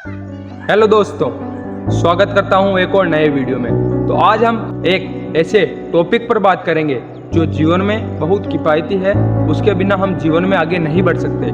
Hello दोस्तों, स्वागत करता हूं एक और नए वीडियो में। तो आज हम एक ऐसे टॉपिक पर बात करेंगे जो जीवन में बहुत किफ़ायती है। उसके बिना हम जीवन में आगे नहीं बढ़ सकते।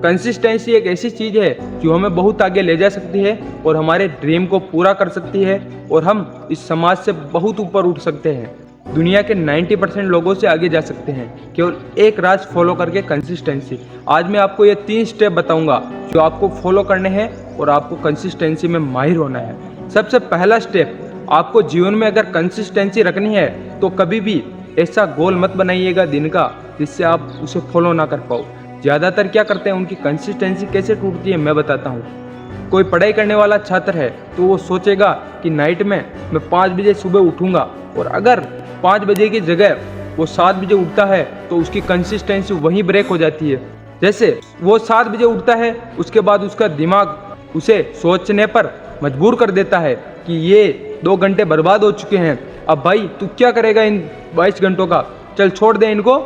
कंसिस्टेंसी एक ऐसी चीज़ है जो हमें बहुत आगे ले जा सकती है और हमारे ड्रीम को पूरा कर सकती है और हम इस समाज से बहुत ऊपर उठ सकते हैं। दुनिया के 90% लोगों से आगे जा सकते हैं केवल एक राज फॉलो करके, कंसिस्टेंसी। आज मैं आपको ये 3 स्टेप बताऊंगा जो आपको फॉलो करने हैं और आपको कंसिस्टेंसी में माहिर होना है। सबसे पहला स्टेप, आपको जीवन में अगर कंसिस्टेंसी रखनी है तो कभी भी ऐसा गोल मत बनाइएगा दिन का जिससे आप उसे फॉलो ना कर पाओ। ज़्यादातर क्या करते हैं, उनकी कंसिस्टेंसी कैसे टूटती है मैं बताता हूँ। कोई पढ़ाई करने वाला छात्र है तो वो सोचेगा कि नाइट में मैं 5 बजे सुबह उठूँगा, और अगर 5 बजे की जगह वो 7 बजे उठता है तो उसकी कंसिस्टेंसी वहीं ब्रेक हो जाती है। जैसे वो 7 बजे उठता है, उसके बाद उसका दिमाग उसे सोचने पर मजबूर कर देता है कि ये 2 घंटे बर्बाद हो चुके हैं, अब भाई तू क्या करेगा इन 22 घंटों का, चल छोड़ दे इनको,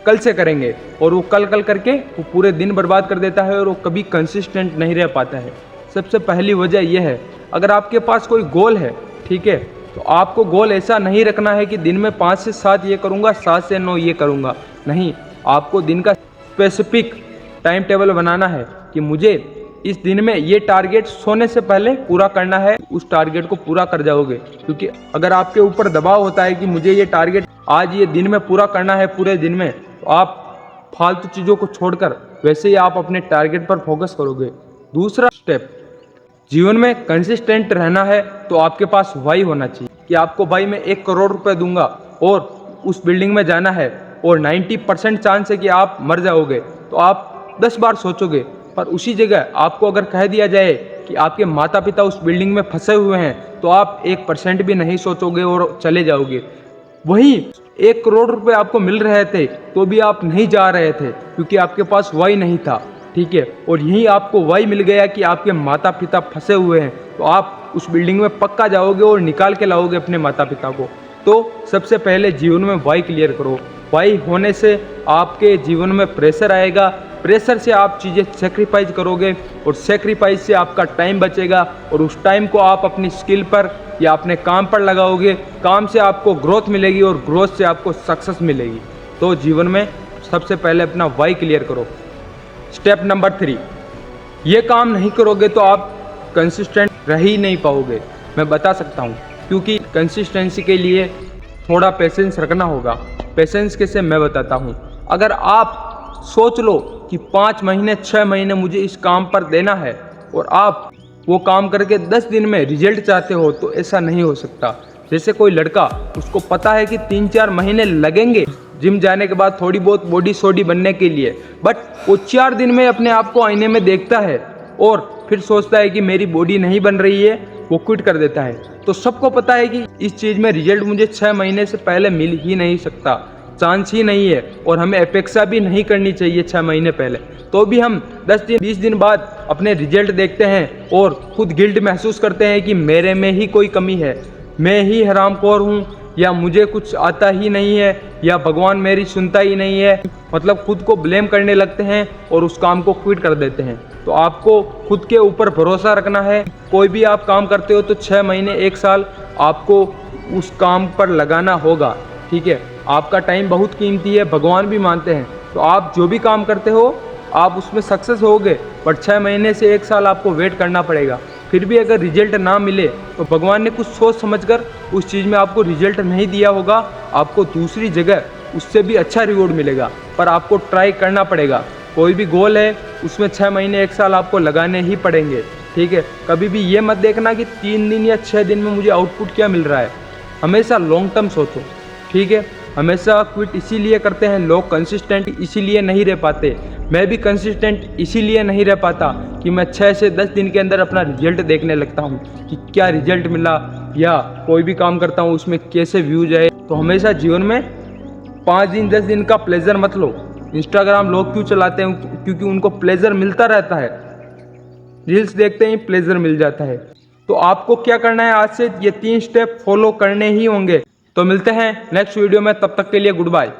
कल से करेंगे। और वो कल करके वो पूरे दिन बर्बाद कर देता है और वो कभी कंसिस्टेंट नहीं रह पाता है। सबसे पहली वजह यह है, अगर आपके पास कोई गोल है, ठीक है, तो आपको गोल ऐसा नहीं रखना है कि दिन में 5 से 7 ये करूँगा, 7 से 9 ये करूँगा। नहीं, आपको दिन का स्पेसिफिक टाइम टेबल बनाना है कि मुझे इस दिन में ये टारगेट सोने से पहले पूरा करना है। उस टारगेट को पूरा कर जाओगे, क्योंकि अगर आपके ऊपर दबाव होता है कि मुझे ये टारगेट आज ये दिन में पूरा करना है पूरे दिन में, तो आप फालतू चीज़ों को छोड़कर वैसे ही आप अपने टारगेट पर फोकस करोगे। दूसरा स्टेप, जीवन में कंसिस्टेंट रहना है तो आपके पास वाई होना चाहिए कि आपको भाई मैं 1 करोड़ रुपए दूंगा और उस बिल्डिंग में जाना है और 90% चांस है कि आप मर जाओगे, तो आप 10 बार सोचोगे। पर उसी जगह आपको अगर कह दिया जाए कि आपके माता पिता उस बिल्डिंग में फंसे हुए हैं तो आप 1% भी नहीं सोचोगे और चले जाओगे। वहीं 1 करोड़ रुपए आपको मिल रहे थे तो भी आप नहीं जा रहे थे क्योंकि आपके पास वाई नहीं था, ठीक है। और यहीं आपको वाई मिल गया कि आपके माता पिता फंसे हुए हैं, तो आप उस बिल्डिंग में पक्का जाओगे और निकाल के लाओगे अपने माता पिता को। तो सबसे पहले जीवन में वाई क्लियर करो। वाई होने से आपके जीवन में प्रेशर आएगा, प्रेशर से आप चीज़ें सेक्रीफाइस करोगे और सेक्रीफाइस से आपका टाइम बचेगा और उस टाइम को आप अपनी स्किल पर या अपने काम पर लगाओगे। काम से आपको ग्रोथ मिलेगी और ग्रोथ से आपको सक्सेस मिलेगी। तो जीवन में सबसे पहले अपना वाई क्लियर करो। स्टेप नंबर 3, ये काम नहीं करोगे तो आप कंसिस्टेंट रह ही नहीं पाओगे। मैं बता सकता हूँ, क्योंकि कंसिस्टेंसी के लिए थोड़ा पेशेंस रखना होगा। पेशेंस कैसे, मैं बताता हूँ। अगर आप सोच लो कि 5 महीने 6 महीने मुझे इस काम पर देना है और आप वो काम करके 10 दिन में रिजल्ट चाहते हो, तो ऐसा नहीं हो सकता। जैसे कोई लड़का, उसको पता है कि 3-4 महीने लगेंगे जिम जाने के बाद थोड़ी बहुत बॉडी सोडी बनने के लिए, बट वो 4 दिन में अपने आप को आईने में देखता है और फिर सोचता है कि मेरी बॉडी नहीं बन रही है, वो क्विट कर देता है। तो सबको पता है कि इस चीज़ में रिजल्ट मुझे 6 महीने से पहले मिल ही नहीं सकता, चांस ही नहीं है, और हमें अपेक्षा भी नहीं करनी चाहिए 6 महीने पहले। तो भी हम 10 दिन 20 दिन बाद अपने रिजल्ट देखते हैं और खुद गिल्ट महसूस करते हैं कि मेरे में ही कोई कमी है, मैं ही हरामखोर हूँ, या मुझे कुछ आता ही नहीं है, या भगवान मेरी सुनता ही नहीं है। मतलब खुद को ब्लेम करने लगते हैं और उस काम को क्विट कर देते हैं। तो आपको खुद के ऊपर भरोसा रखना है। कोई भी आप काम करते हो तो 6 महीने 1 साल आपको उस काम पर लगाना होगा, ठीक है। आपका टाइम बहुत कीमती है, भगवान भी मानते हैं। तो आप जो भी काम करते हो आप उसमें सक्सेस होगे, बट 6 महीने से 1 साल आपको वेट करना पड़ेगा। फिर भी अगर रिजल्ट ना मिले तो भगवान ने कुछ सोच समझकर उस चीज़ में आपको रिजल्ट नहीं दिया होगा, आपको दूसरी जगह उससे भी अच्छा रिवॉर्ड मिलेगा। पर आपको ट्राई करना पड़ेगा। कोई भी गोल है उसमें 6 महीने 1 साल आपको लगाने ही पड़ेंगे, ठीक है। कभी भी ये मत देखना कि 3 दिन या 6 दिन में मुझे आउटपुट क्या मिल रहा है। हमेशा लॉन्ग टर्म सोचो, ठीक है। हमेशा क्विट इसीलिए करते हैं लोग, कंसिस्टेंट इसीलिए नहीं रह पाते। मैं भी कंसिस्टेंट इसीलिए नहीं रह पाता कि मैं 6 से 10 दिन के अंदर अपना रिजल्ट देखने लगता हूँ कि क्या रिजल्ट मिला, या कोई भी काम करता हूँ उसमें कैसे व्यूज आए। तो हमेशा जीवन में 5 दिन 10 दिन का प्लेजर मत लो। इंस्टाग्राम लोग क्यों चलाते हैं? क्योंकि उनको प्लेजर मिलता रहता है, रील्स देखते ही प्लेजर मिल जाता है। तो आपको क्या करना है, आज से ये 3 स्टेप फॉलो करने ही होंगे। तो मिलते हैं नेक्स्ट वीडियो में, तब तक के लिए गुड बाय।